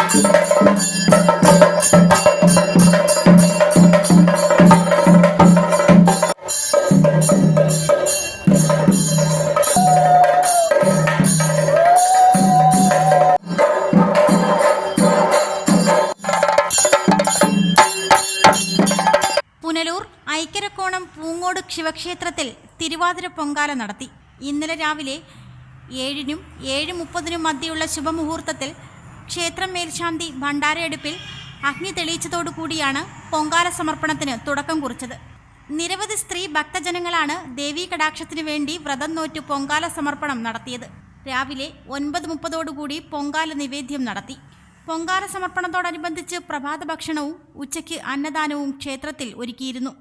പുനലൂർ ഐക്കരക്കോണം പൂങ്ങോട് ശിവക്ഷേത്രത്തിൽ തിരുവാതിര പൊങ്കാല നടത്തി. ഇന്നലെ രാവിലെ 7-നും 7:30-നും മധ്യയുള്ള ശുഭമുഹൂർത്തത്തിൽ ക്ഷേത്രം മേൽശാന്തി ഭണ്ഡാരയടുപ്പിൽ അഗ്നി തെളിയിച്ചതോടുകൂടിയാണ് പൊങ്കാല സമർപ്പണത്തിന് തുടക്കം കുറിച്ചത്. നിരവധി സ്ത്രീ ഭക്തജനങ്ങളാണ് ദേവീ കടാക്ഷത്തിനു വേണ്ടി വ്രതം നോറ്റ് പൊങ്കാല സമർപ്പണം നടത്തിയത്. രാവിലെ 9:30 പൊങ്കാല നിവേദ്യം നടത്തി. പൊങ്കാല സമർപ്പണത്തോടനുബന്ധിച്ച് പ്രഭാത ഭക്ഷണവും ഉച്ചയ്ക്ക് അന്നദാനവും ക്ഷേത്രത്തിൽ ഒരുക്കിയിരുന്നു.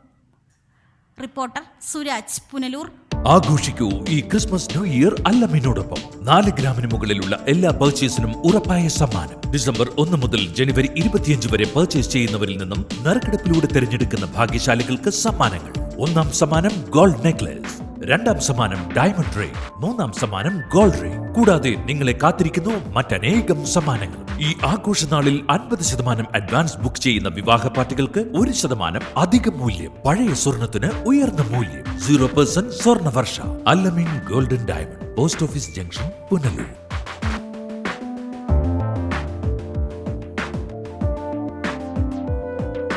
റിപ്പോർട്ടർ സുരാജ്, പുനലൂർ. ആഘോഷിക്കൂ ഈ ക്രിസ്മസ് ന്യൂ ഇയർ അല്ലമിനോടൊപ്പം. 4 ഗ്രാമിന് മുകളിലുള്ള എല്ലാ പർച്ചേസിനും ഉറപ്പായ സമ്മാനം. ഡിസംബർ 1 മുതൽ ജനുവരി 25 വരെ പർച്ചേസ് ചെയ്യുന്നവരിൽ നിന്നും നറുക്കെടുപ്പിലൂടെ തിരഞ്ഞെടുക്കുന്ന ഭാഗ്യശാലികൾക്ക് സമ്മാനങ്ങൾ. 1ാം സമ്മാനം ഗോൾഡ് നെക്ലേസ്, 2ാം സമ്മാനം ഡയമണ്ട് റിംഗ്, 3ാം സമ്മാനം ഗോൾഡ് റിംഗ്. കൂടാതെ നിങ്ങളെ കാത്തിരിക്കുന്നു മറ്റനേകം സമ്മാനങ്ങൾ. ഈ ആഘോഷനാളിൽ 50% അഡ്വാൻസ് ബുക്ക് ചെയ്യുന്ന വിവാഹ പാർട്ടികൾക്ക് 1% അധിക മൂല്യം. പഴയ സ്വർണത്തിന് ഉയർന്ന മൂല്യം. 0% Swarnavarsha. Alameen golden diamond, post office junction, Punalur.